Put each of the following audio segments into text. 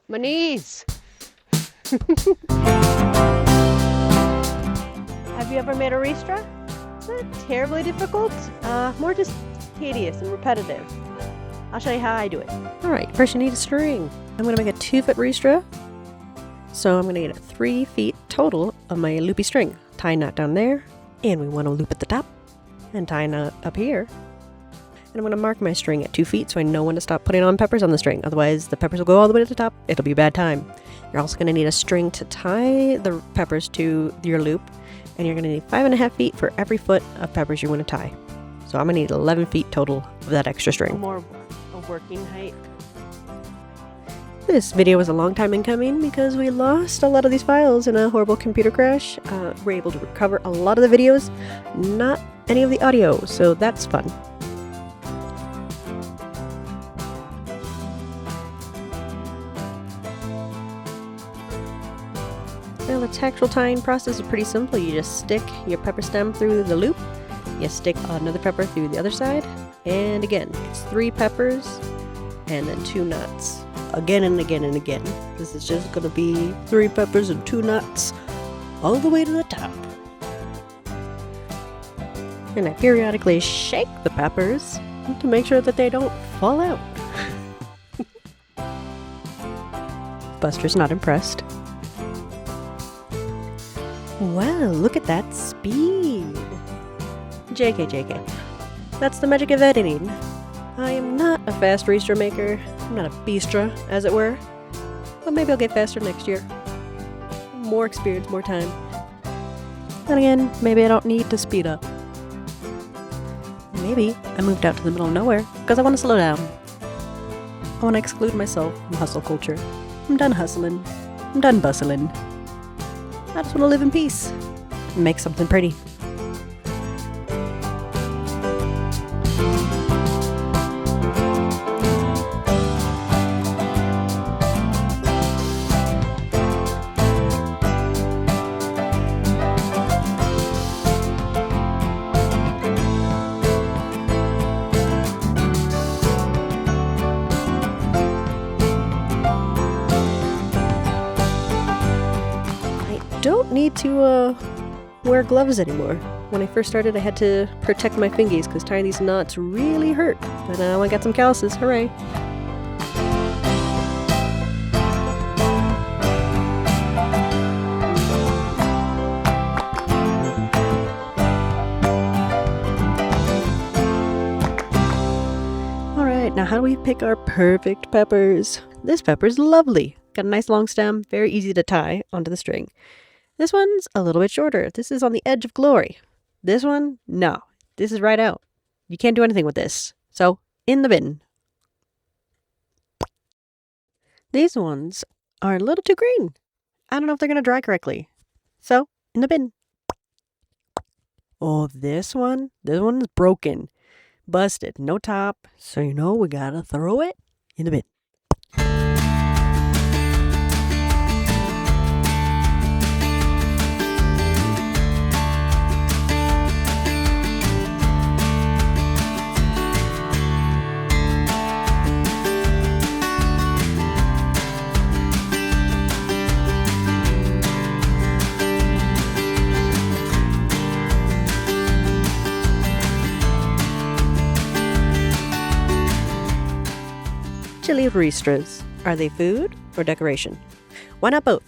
My knees! Have you ever made a ristra? Not terribly difficult, more just tedious and repetitive. I'll show you how I do it. Alright, first you need a string. I'm going to make a 2-foot ristra. So I'm going to get 3 feet total of my loopy string. Tie a knot down there, and we want to loop at the top, and tie a knot up here. And I'm going to mark my string at 2 feet so I know when to stop putting on peppers on the string. Otherwise, the peppers will go all the way to the top. It'll be a bad time. You're also going to need a string to tie the peppers to your loop, and you're going to need 5.5 feet for every foot of peppers you want to tie. So I'm going to need 11 feet total of that extra string. More a working height. This video was a long time in coming because we lost a lot of these files in a horrible computer crash. We're able to recover a lot of the videos, not any of the audio, so that's fun. Now the tactile tying process is pretty simple. You just stick your pepper stem through the loop, you stick another pepper through the other side, and again, it's 3 peppers and then 2 knots. Again and again and again. This is just gonna be 3 peppers and 2 knots all the way to the top. And I periodically shake the peppers to make sure that they don't fall out. Buster's not impressed. Wow, look at that speed! JK. That's the magic of editing. I am not a fast ristra maker. I'm not a bistra, as it were. But maybe I'll get faster next year. More experience, more time. Then again, maybe I don't need to speed up. Maybe I moved out to the middle of nowhere because I want to slow down. I want to exclude myself from hustle culture. I'm done hustling. I'm done bustling. I just want to live in peace and make something pretty. Don't need to wear gloves anymore. When I first started, I had to protect my fingies because tying these knots really hurt. But now I got some calluses, hooray! Alright, now how do we pick our perfect peppers? This pepper's lovely. Got a nice long stem, very easy to tie onto the string. This one's a little bit shorter. This is on the edge of glory. This one, no. This is right out. You can't do anything with this. So, in the bin. These ones are a little too green. I don't know if they're going to dry correctly. So, in the bin. Oh, this one's broken. Busted. No top. So, you know, we gotta throw it in the bin. Chili Ristras. Are they food or decoration? Why not both?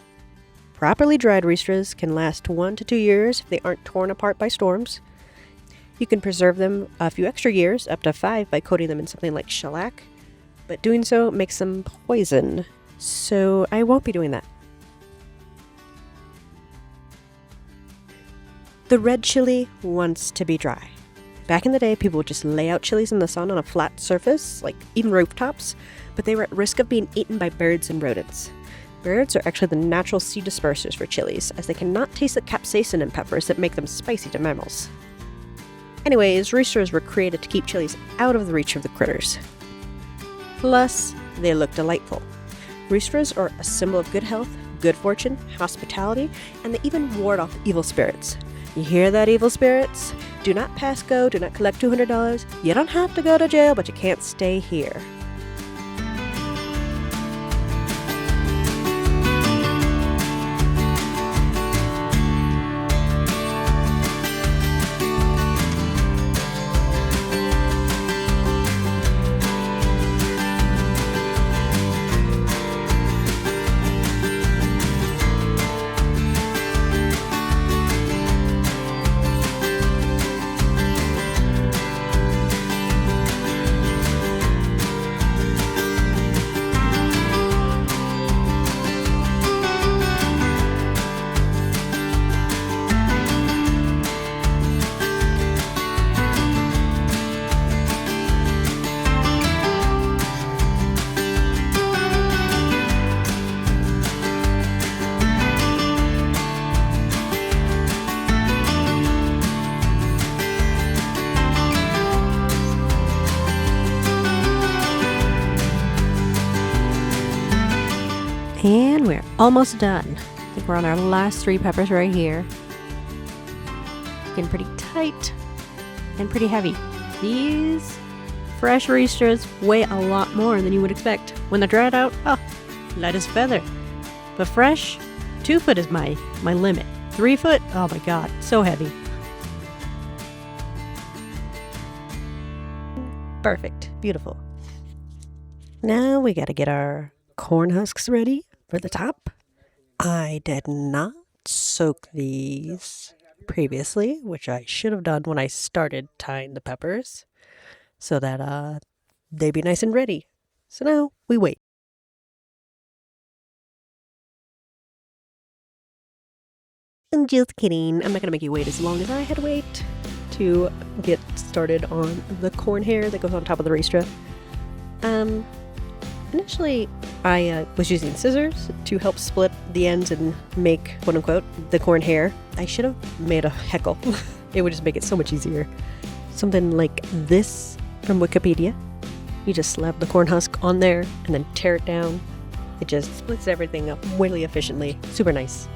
Properly dried Ristras can last 1 to 2 years if they aren't torn apart by storms. You can preserve them a few extra years, up to 5, by coating them in something like shellac, but doing so makes them poison, so I won't be doing that. The red chili wants to be dry. Back in the day, people would just lay out chilies in the sun on a flat surface, like even rooftops, but they were at risk of being eaten by birds and rodents. Birds are actually the natural seed dispersers for chilies, as they cannot taste the capsaicin in peppers that make them spicy to mammals. Anyways, Ristras were created to keep chilies out of the reach of the critters. Plus, they look delightful. Ristras are a symbol of good health, good fortune, hospitality, and they even ward off evil spirits. You hear that, evil spirits? Do not pass go, do not collect $200. You don't have to go to jail, but you can't stay here. And we're almost done. I think we're on our last 3 peppers right here. Getting pretty tight and pretty heavy. These fresh Ristras weigh a lot more than you would expect. When they're dried out, light as a feather. But fresh, 2 foot is my limit. 3 foot, oh my god, so heavy. Perfect, beautiful. Now we gotta get our corn husks ready for the top. I did not soak these previously, which I should have done when I started tying the peppers, so that they'd be nice and ready. So now we wait. I'm just kidding. I'm not gonna make you wait as long as I had to wait to get started on the corn hair that goes on top of the Ristra. Initially, I was using scissors to help split the ends and make, quote-unquote, the corn hair. I should have made a heckle. It would just make it so much easier. Something like this from Wikipedia. You just slap the corn husk on there and then tear it down. It just splits everything up really efficiently. Super nice.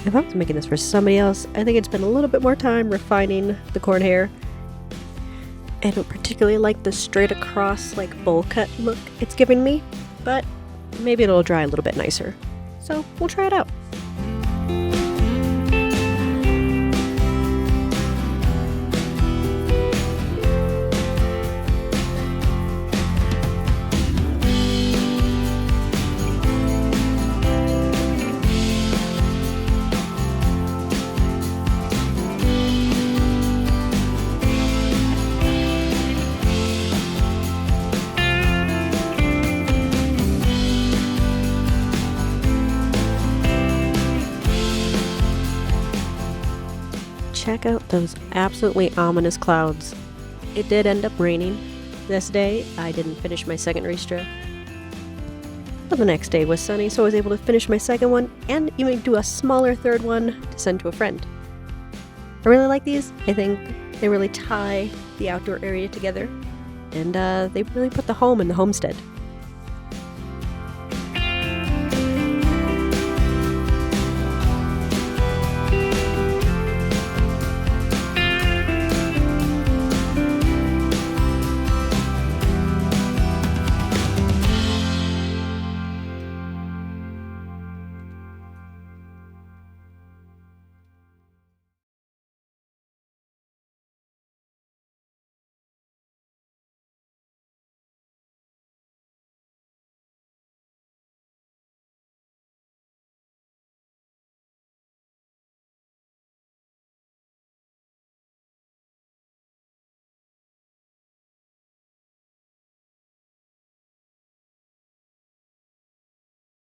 If I was making this for somebody else, I think I'd spend a little bit more time refining the corn hair. I don't particularly like the straight across, like bowl cut look it's giving me, but maybe it'll dry a little bit nicer. So we'll try it out. Check out those absolutely ominous clouds. It did end up raining this day. I didn't finish my second Ristra. But the next day was sunny, so I was able to finish my second one and even do a smaller third one to send to a friend. I really like these. I think they really tie the outdoor area together, and they really put the home in the homestead.